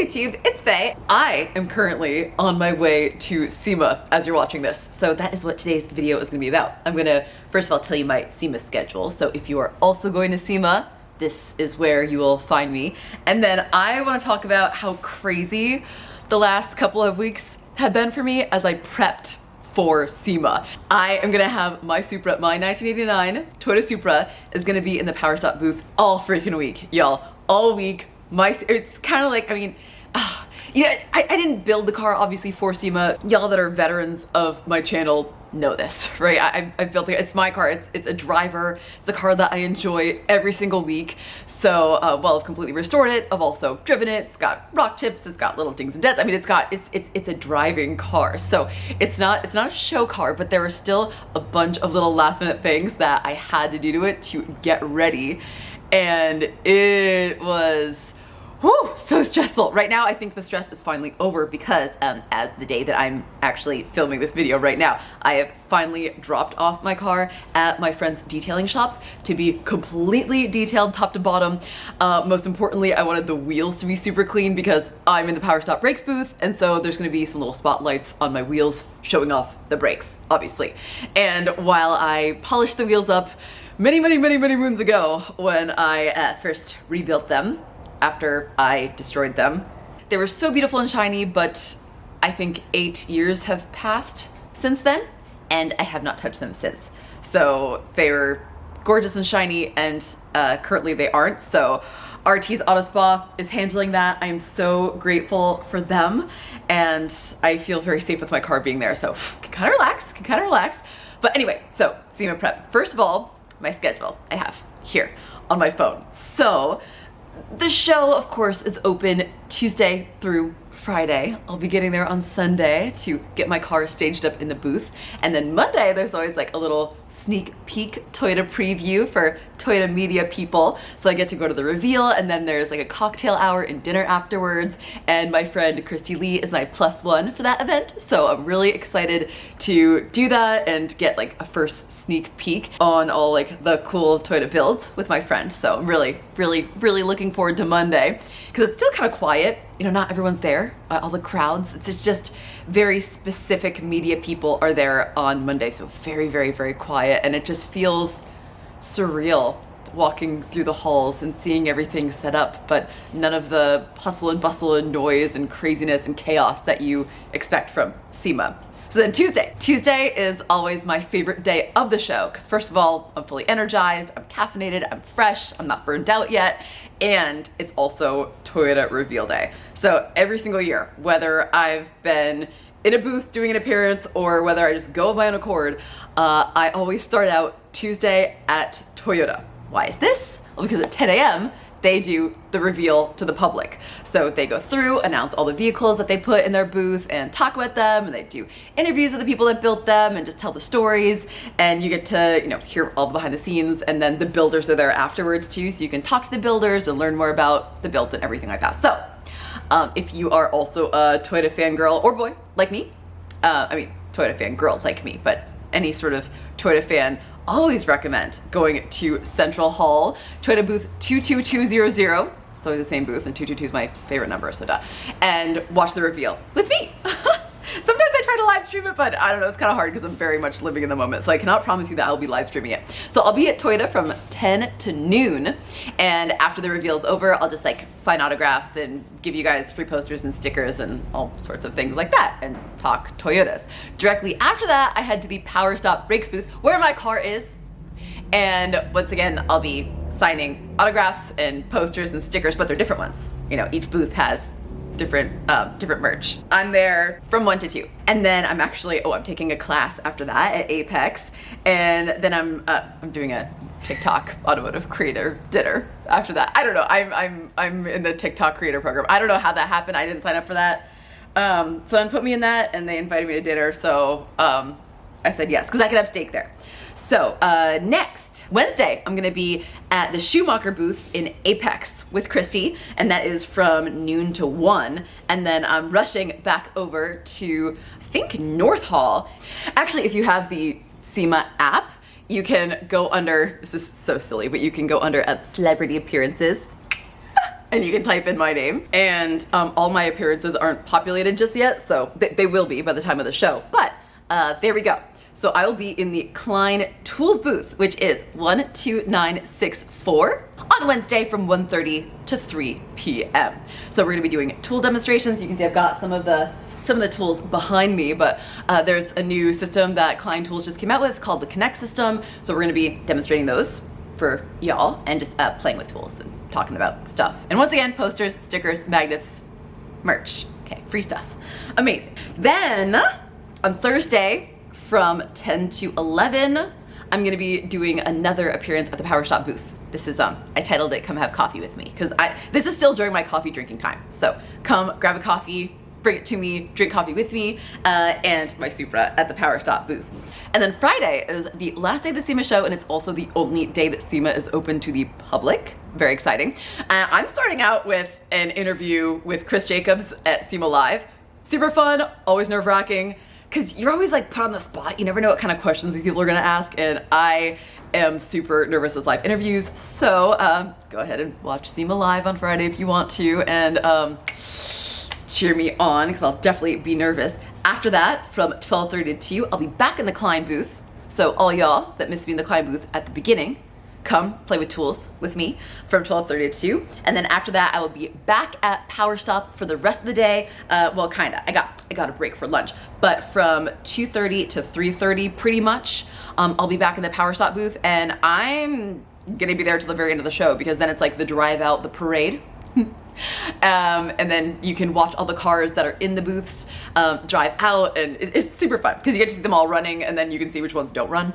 Hey YouTube, it's Faye. I am currently on my way to SEMA as you're watching this. So that is what today's video is gonna be about. I'm gonna, first of all, tell you my SEMA schedule. So if you are also going to SEMA, this is where you will find me. And then I wanna talk about how crazy the last couple of weeks have been for me as I prepped for SEMA. I am gonna have my Supra, my 1989 Toyota Supra is gonna be in the Power Stop booth all freaking week, y'all. All week. It's kind of like, I mean, I didn't build the car obviously for SEMA. Y'all that are veterans of my channel know this, right? I built it, it's my car, it's a driver, it's a car that I enjoy every single week. So while I've completely restored it, I've also driven it, it's got rock chips, it's got little dings and dents. I mean, it's a driving car. So it's not a show car, but there were still a bunch of little last minute things that I had to do to it to get ready. And it was, whew, so stressful. Right now, I think the stress is finally over because as the day that I'm actually filming this video right now, I have finally dropped off my car at my friend's detailing shop to be completely detailed top to bottom. Most importantly, I wanted the wheels to be super clean because I'm in the Power Stop brakes booth, and so there's gonna be some little spotlights on my wheels showing off the brakes, obviously. And while I polished the wheels up many moons ago when I first rebuilt them, after I destroyed them. They were so beautiful and shiny, but I think 8 years have passed since then, and I have not touched them since. So they were gorgeous and shiny, and currently they aren't. So RT's Auto Spa is handling that. I'm so grateful for them, and I feel very safe with my car being there, so can kind of relax. But anyway, so SEMA prep. First of all, my schedule I have here on my phone. So the show, of course, is open Tuesday through Friday. I'll be getting there on Sunday to get my car staged up in the booth. And then Monday, there's always like a little sneak peek Toyota preview for Toyota media people. So I get to go to the reveal, and then there's like a cocktail hour and dinner afterwards. And my friend Christy Lee is my +1 for that event. So I'm really excited to do that and get like a first sneak peek on all like the cool Toyota builds with my friend. So I'm really looking forward to Monday because it's still kind of quiet. You know, not everyone's there, all the crowds. It's just very specific media people are there on Monday. So very quiet, and it just feels surreal walking through the halls and seeing everything set up, but none of the hustle and bustle and noise and craziness and chaos that you expect from SEMA. So then Tuesday is always my favorite day of the show because first of all, I'm fully energized, I'm caffeinated, I'm fresh, I'm not burned out yet, and it's also Toyota reveal day. So every single year, whether I've been in a booth doing an appearance or whether I just go of my own accord, I always start out Tuesday at Toyota. Why is this? Well, because at 10 a.m. they do the reveal to the public. So they go through, announce all the vehicles that they put in their booth and talk about them, and they do interviews with the people that built them and just tell the stories, and you get to, you know, hear all the behind the scenes, and then the builders are there afterwards too, so you can talk to the builders and learn more about the builds and everything like that. So if you are also a Toyota fangirl or boy like me, I mean Toyota fangirl like me, but any sort of Toyota fan, always recommend going to Central Hall, Toyota booth 22200. It's always the same booth, and 222 is my favorite number, so duh. And watch the reveal with me. Sometimes I try to live stream it, but I don't know, it's kind of hard because I'm very much living in the moment, so I cannot promise you that I'll be live streaming it. So I'll be at Toyota from 10 to noon, and after the reveal is over, I'll just like sign autographs and give you guys free posters and stickers and all sorts of things like that, and talk Toyotas. Directly after that, I head to the Power Stop brakes booth where my car is, and once again, I'll be signing autographs and posters and stickers, but they're different ones. You know, each booth has different merch. I'm there from 1 to 2, and then I'm actually I'm taking a class after that at Apex, and then I'm doing a TikTok automotive creator dinner after that. I don't know, I'm in the TikTok creator program. I don't know how that happened. I didn't sign up for that, so then put me in that, and they invited me to dinner, so I said yes because I could have steak there. So next Wednesday, I'm gonna be at the Schumacher booth in Apex with Christy, and that is from noon to 1. And then I'm rushing back over to, I think, North Hall. Actually, if you have the SEMA app, you can go under, this is so silly, but you can go under celebrity appearances. and you can type in my name. And all my appearances aren't populated just yet, so they will be by the time of the show. But there we go. So I will be in the Klein Tools booth, which is 12964 on Wednesday from 1:30 to 3 p.m. So we're gonna be doing tool demonstrations. You can see I've got some of the tools behind me, but there's a new system that Klein Tools just came out with called the Connect system. So we're gonna be demonstrating those for y'all and just playing with tools and talking about stuff. And once again, posters, stickers, magnets, merch. Okay, free stuff. Amazing. Then on Thursday, from 10 to 11, I'm gonna be doing another appearance at the Power Stop booth. This is, I titled it Come Have Coffee With Me, because this is still during my coffee drinking time. So come grab a coffee, bring it to me, drink coffee with me, and my Supra at the Power Stop booth. And then Friday is the last day of the SEMA show, and it's also the only day that SEMA is open to the public. Very exciting. I'm starting out with an interview with Chris Jacobs at SEMA Live. Super fun, always nerve-wracking, because you're always like put on the spot. You never know what kind of questions these people are gonna ask, and I am super nervous with live interviews. So go ahead and watch SEMA Live on Friday if you want to, and cheer me on, because I'll definitely be nervous. After that, from 12:30 to 2, I'll be back in the Klein booth. So all y'all that missed me in the Klein booth at the beginning, come play with tools with me from 12:30 to 2. And then after that, I will be back at Power Stop for the rest of the day. Well, kinda. I got a break for lunch, but from 2:30 to 3:30, pretty much, I'll be back in the Power Stop booth, and I'm gonna be there till the very end of the show, because then it's like the drive out, the parade. And then you can watch all the cars that are in the booths drive out, and it's super fun because you get to see them all running, and then you can see which ones don't run.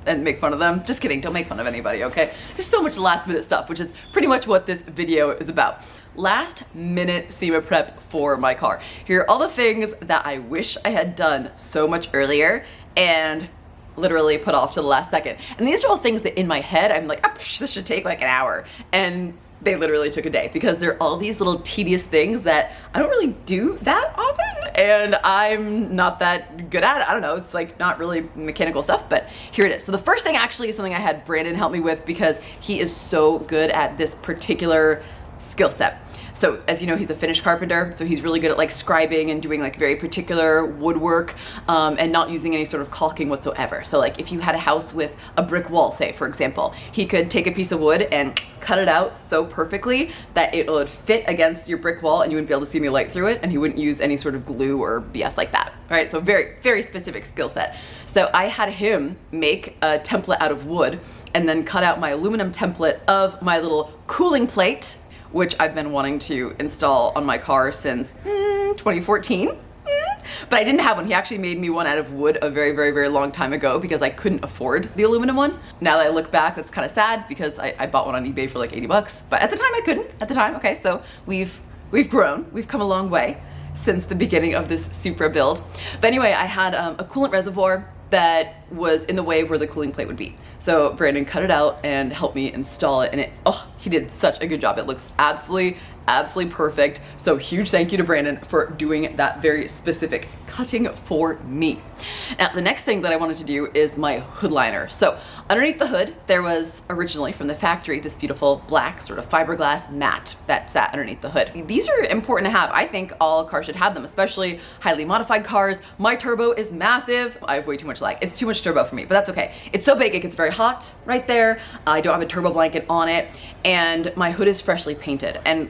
And make fun of them. Just kidding, don't make fun of anybody, okay? There's so much last minute stuff, which is pretty much what this video is about. Last minute SEMA prep for my car. Here are all the things that I wish I had done so much earlier and literally put off to the last second. And these are all things that in my head, I'm like, oh, this should take like an hour. And they literally took a day, because they're all these little tedious things that I don't really do that often, and I'm not that good at it. I don't know, it's like not really mechanical stuff, but here it is. So the first thing actually is something I had Brandon help me with, because he is so good at this particular skill set. So as you know, he's a finished carpenter, so he's really good at like scribing and doing like very particular woodwork, and not using any sort of caulking whatsoever. So like if you had a house with a brick wall, say for example, he could take a piece of wood and cut it out so perfectly that it would fit against your brick wall and you wouldn't be able to see any light through it, and he wouldn't use any sort of glue or BS like that. All right, so very, very specific skill set. So I had him make a template out of wood and then cut out my aluminum template of my little cooling plate, which I've been wanting to install on my car since 2014. But I didn't have one. He actually made me one out of wood a very, very, very long time ago, because I couldn't afford the aluminum one. Now that I look back, that's kind of sad, because I bought one on eBay for like 80 bucks. But at the time I couldn't, at the time. Okay, so we've grown. We've come a long way since the beginning of this Supra build. But anyway, I had a coolant reservoir that was in the way where the cooling plate would be. So Brandon cut it out and helped me install it, and he did such a good job. It looks absolutely perfect. So huge thank you to Brandon for doing that very specific cutting for me. Now the next thing that I wanted to do is my hood liner. So underneath the hood, there was originally from the factory this beautiful black sort of fiberglass mat that sat underneath the hood. These are important to have. I think all cars should have them, especially highly modified cars. My turbo is massive. I have way too much lag. It's too much turbo for me, but that's okay. It's so big, it gets very hot right there. I don't have a turbo blanket on it, and my hood is freshly painted. And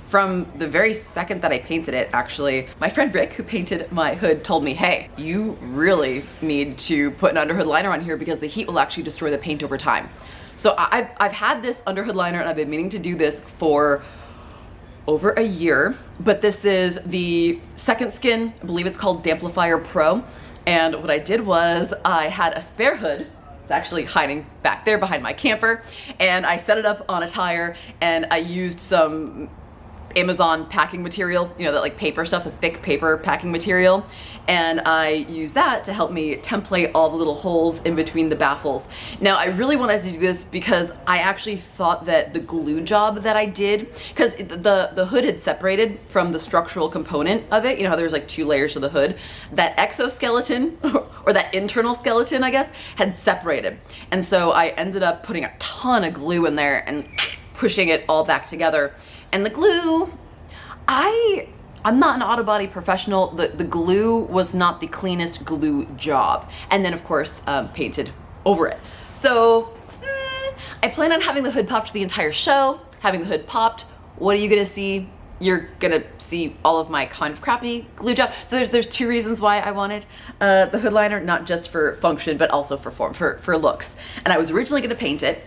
from the very second that I painted it, actually, my friend Rick, who painted my hood, told me, hey, you really need to put an underhood liner on here, because the heat will actually destroy the paint over time. So I've had this underhood liner, and I've been meaning to do this for over a year, but this is the second skin. I believe it's called Damplifier Pro. And what I did was I had a spare hood. It's actually hiding back there behind my camper, and I set it up on a tire, and I used some Amazon packing material, you know, that like paper stuff, the thick paper packing material, and I use that to help me template all the little holes in between the baffles. Now I really wanted to do this because I actually thought that the glue job that I did, because the hood had separated from the structural component of it, you know how there's like two layers to the hood, that exoskeleton or that internal skeleton, I guess, had separated. And so I ended up putting a ton of glue in there and pushing it all back together. And the glue, I'm not an auto body professional. The glue was not the cleanest glue job. And then of course, painted over it. So I plan on having the hood popped for the entire show. Having the hood popped, what are you gonna see? You're gonna see all of my kind of crappy glue job. So there's two reasons why I wanted the hood liner, not just for function, but also for form, for looks. And I was originally gonna paint it.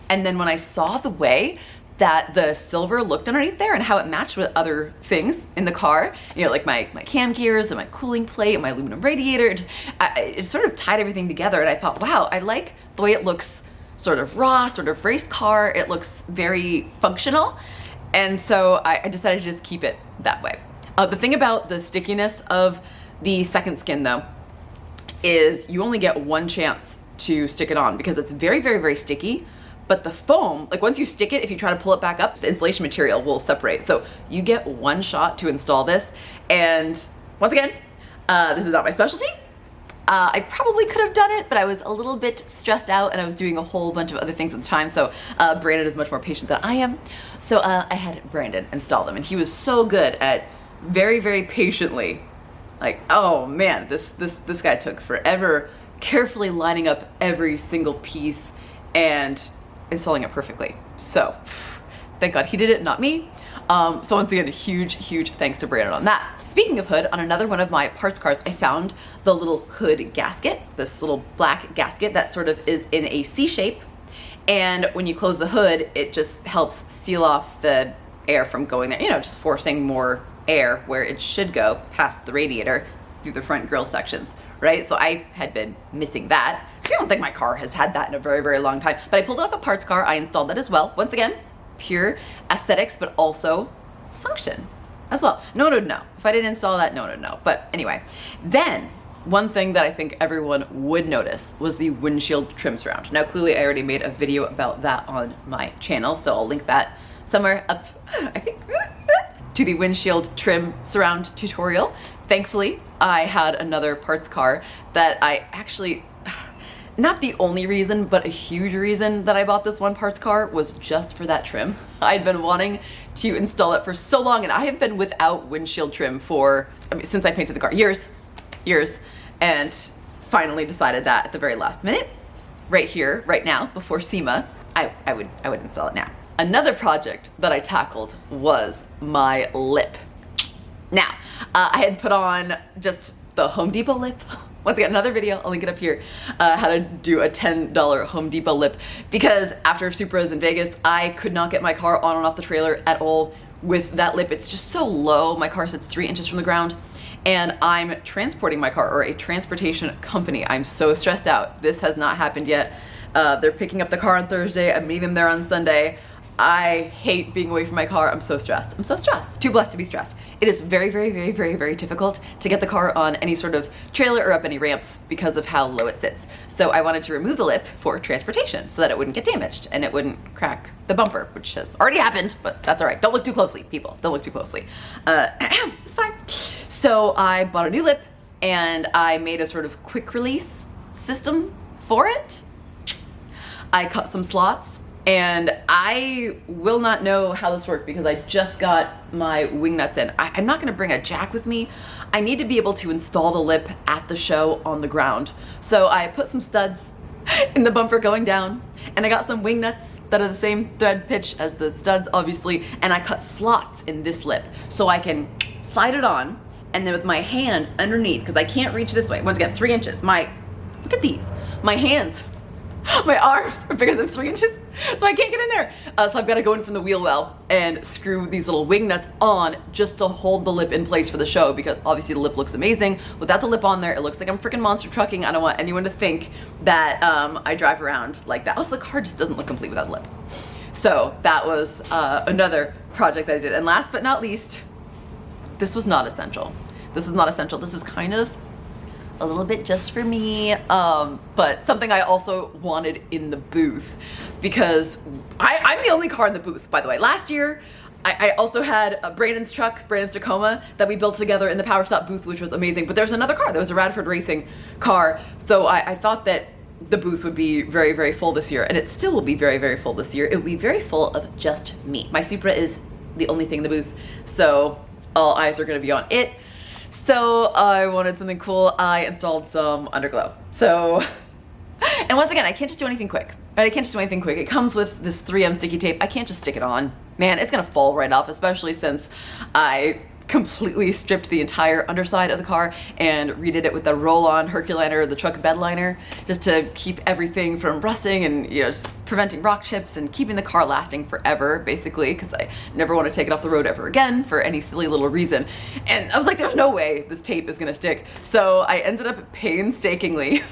And then when I saw the way that the silver looked underneath there and how it matched with other things in the car, you know, like my cam gears and my cooling plate and my aluminum radiator, it sort of tied everything together. And I thought, wow, I like the way it looks, sort of raw, sort of race car. It looks very functional. And so I decided to just keep it that way. The thing about the stickiness of the second skin though, is you only get one chance to stick it on because it's very, very, very sticky. But the foam, like once you stick it, if you try to pull it back up, the insulation material will separate. So you get one shot to install this. And once again, this is not my specialty. I probably could have done it, but I was a little bit stressed out and I was doing a whole bunch of other things at the time. So Brandon is much more patient than I am. So I had Brandon install them and he was so good at very, very patiently, like, oh man, this guy took forever carefully lining up every single piece and installing it perfectly. So thank God he did it, not me. So once again, a huge, huge thanks to Brandon on that. Speaking of hood, on another one of my parts cars, I found the little hood gasket, this little black gasket that sort of is in a C shape. And when you close the hood, it just helps seal off the air from going there, you know, just forcing more air where it should go past the radiator through the front grille sections, right? So I had been missing that. I don't think my car has had that in a very, very long time, but I pulled it off a parts car. I installed that as well. Once again, pure aesthetics, but also function as well. No one would know. If I didn't install that, no one would know. But anyway, then one thing that I think everyone would notice was the windshield trim surround. Now, clearly I already made a video about that on my channel, so I'll link that somewhere up, I think, to the windshield trim surround tutorial. Thankfully, I had another parts car that I actually, not the only reason, but a huge reason that I bought this one parts car was just for that trim. I'd been wanting to install it for so long, and I have been without windshield trim for, since I painted the car, years, and finally decided that at the very last minute, right here, right now, before SEMA, I would install it now. Another project that I tackled was my lip. Now, I had put on just the Home Depot lip. Once again, another video, I'll link it up here, how to do a $10 Home Depot lip, because after Supras in Vegas, I could not get my car on and off the trailer at all with that lip. It's just so low. My car sits 3 inches from the ground, and I'm transporting my car, or a transportation company. I'm so stressed out. This has not happened yet. They're picking up the car on Thursday. I'm meeting them there on Sunday. I hate being away from my car. I'm so stressed. I'm so stressed. Too blessed to be stressed. It is very, very, very, very, very difficult to get the car on any sort of trailer or up any ramps because of how low it sits. So I wanted to remove the lip for transportation so that it wouldn't get damaged and it wouldn't crack the bumper, which has already happened, but that's all right. Don't look too closely, people. Don't look too closely. It's fine. So I bought a new lip and I made a sort of quick release system for it. I cut some slots. And I will not know how this worked because I just got my wing nuts in. I'm not gonna bring a jack with me. I need to be able to install the lip at the show on the ground. So I put some studs in the bumper going down, and I got some wing nuts that are the same thread pitch as the studs, obviously, and I cut slots in this lip so I can slide it on, and then with my hand underneath, because I can't reach this way, once again, 3 inches. Look at these, my hands. My arms are bigger than 3 inches, so I can't get in there. So I've got to go in from the wheel well and screw these little wing nuts on just to hold the lip in place for the show, because obviously the lip looks amazing. Without the lip on there, it looks like I'm freaking monster trucking. I don't want anyone to think that I drive around like that. Also, the car just doesn't look complete without the lip. So that was another project that I did. And last but not least, this was not essential. This is not essential. This was kind of a little bit just for me, but something I also wanted in the booth, because I'm the only car in the booth, by the way. Last year, I also had Brandon's truck, Brandon's Tacoma, that we built together in the Power Stop booth, which was amazing. But there's another car. There was a Radford Racing car. So I thought that the booth would be very, very full this year, and it still will be very, very full this year. It will be very full of just me. My Supra is the only thing in the booth, so all eyes are gonna be on it. So I wanted something cool. I installed some underglow. So, and once again, I can't just do anything quick. Right? I can't just do anything quick. It comes with this 3M sticky tape. I can't just stick it on. Man, it's gonna fall right off, especially since I completely stripped the entire underside of the car and redid it with the roll-on Herculiner, the truck bed liner, just to keep everything from rusting and, you know, just preventing rock chips and keeping the car lasting forever, basically, because I never want to take it off the road ever again for any silly little reason. And I was like, there's no way this tape is gonna stick. So I ended up painstakingly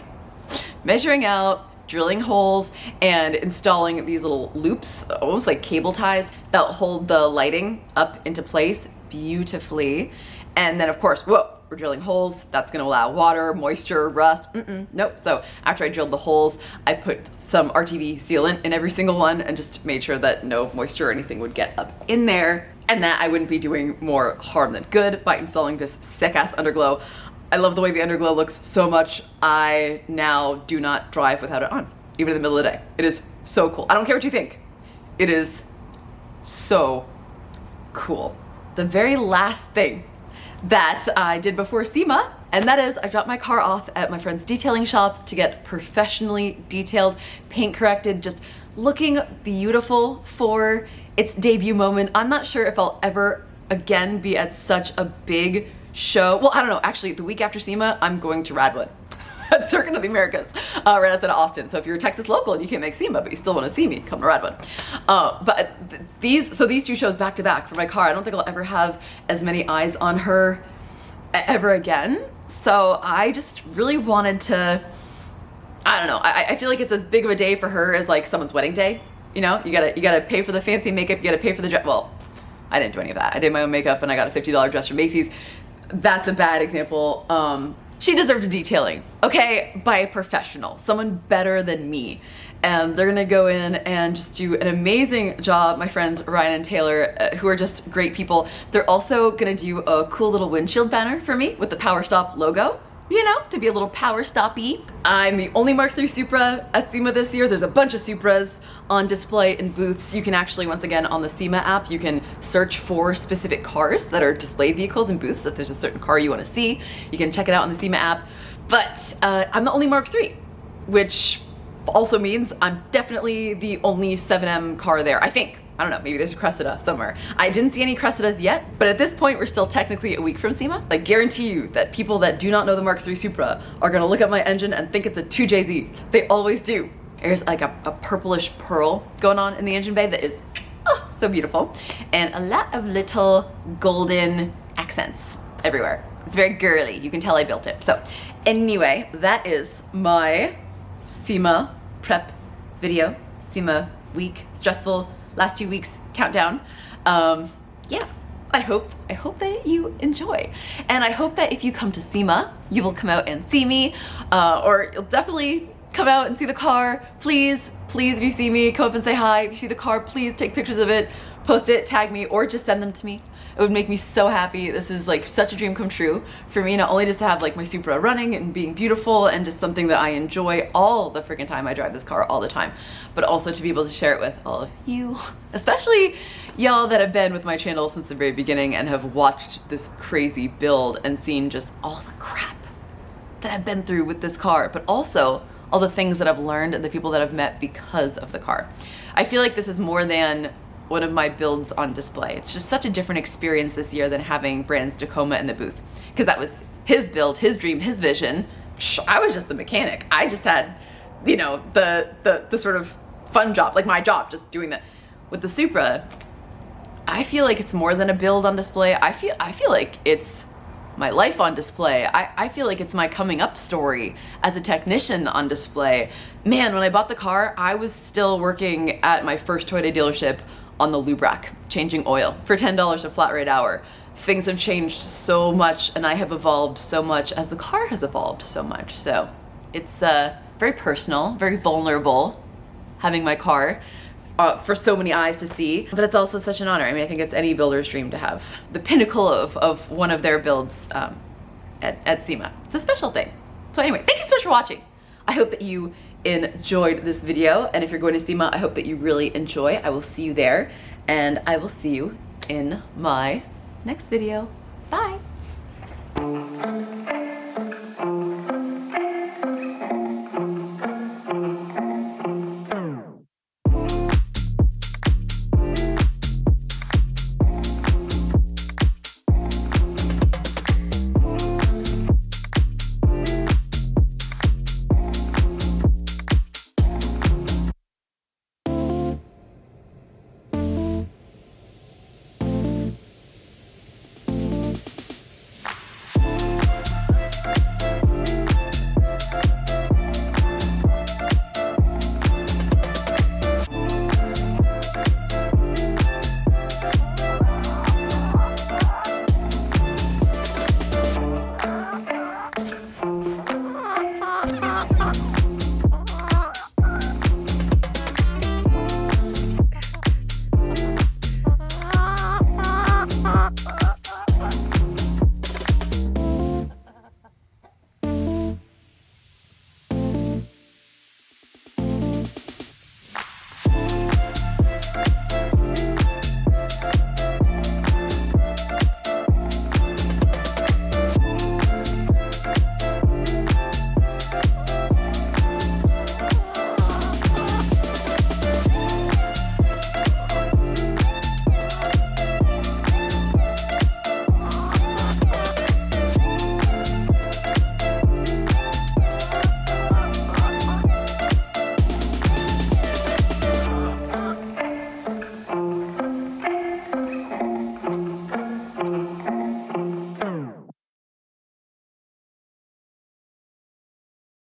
measuring out, drilling holes, and installing these little loops, almost like cable ties, that hold the lighting up into place beautifully. And then of course, whoa, we're drilling holes. That's gonna allow water, moisture, rust. Nope. So after I drilled the holes, I put some RTV sealant in every single one and just made sure that no moisture or anything would get up in there, and that I wouldn't be doing more harm than good by installing this sick ass underglow. I love the way the underglow looks so much. I now do not drive without it on, even in the middle of the day. It is so cool. I don't care what you think. It is so cool. The very last thing that I did before SEMA, and that is I dropped my car off at my friend's detailing shop to get professionally detailed, paint corrected, just looking beautiful for its debut moment. I'm not sure if I'll ever again be at such a big show. Well, I don't know. Actually, the week after SEMA, I'm going to Radwood at Circuit of the Americas, right outside of Austin. So if you're a Texas local and you can't make SEMA, but you still want to see me, come to Radwood. But these two shows back to back for my car, I don't think I'll ever have as many eyes on her ever again. So I just really wanted to, I don't know. I feel like it's as big of a day for her as like someone's wedding day. You know, you gotta pay for the fancy makeup, you gotta pay for the dress. Well, I didn't do any of that. I did my own makeup and I got a $50 dress from Macy's. That's a bad example. She deserved a detailing, okay, by a professional, someone better than me. And they're gonna go in and just do an amazing job. My friends Ryan and Taylor, who are just great people. They're also gonna do a cool little windshield banner for me with the Power Stop logo, you know, to be a little power stoppy. I'm the only Mark III Supra at SEMA this year. There's a bunch of Supras on display in booths. You can actually, once again, on the SEMA app, you can search for specific cars that are display vehicles in booths. If there's a certain car you want to see, you can check it out on the SEMA app. But I'm the only Mark III, which also means I'm definitely the only 7M car there, I think. I don't know, maybe there's a Cressida somewhere. I didn't see any Cressidas yet, but at this point, we're still technically a week from SEMA. I guarantee you that people that do not know the Mark III Supra are gonna look at my engine and think it's a 2JZ. They always do. There's like a purplish pearl going on in the engine bay that is so beautiful. And a lot of little golden accents everywhere. It's very girly. You can tell I built it. So anyway, that is my SEMA prep video. SEMA week, stressful, last 2 weeks countdown. Yeah, I hope that you enjoy. And I hope that if you come to SEMA, you will come out and see me, or you'll definitely come out and see the car. Please, if you see me, come up and say hi. If you see the car, please take pictures of it, post it, tag me, or just send them to me. It would make me so happy. This is like such a dream come true for me, not only just to have like my Supra running and being beautiful and just something that I enjoy all the freaking time. I drive this car all the time, but also to be able to share it with all of you, especially y'all that have been with my channel since the very beginning and have watched this crazy build and seen just all the crap that I've been through with this car, but also all the things that I've learned and the people that I've met because of the car. I feel like this is more than one of my builds on display. It's just such a different experience this year than having Brandon's Tacoma in the booth, because that was his build, his dream, his vision. I was just the mechanic. I just had, you know, the sort of fun job, like my job, just doing that. With the Supra, I feel like it's more than a build on display. I feel like it's my life on display. I feel like it's my coming up story as a technician on display. Man, when I bought the car, I was still working at my first Toyota dealership on the lube rack, changing oil for $10 a flat rate hour. Things have changed so much and I have evolved so much as the car has evolved so much. So it's very personal, very vulnerable having my car for so many eyes to see, but it's also such an honor. I mean, I think it's any builder's dream to have the pinnacle of one of their builds at SEMA. It's a special thing. So anyway, thank you so much for watching. I hope that you enjoyed this video, and if you're going to SEMA, I hope that you really enjoy. I will see you there, and I will see you in my next video. Bye.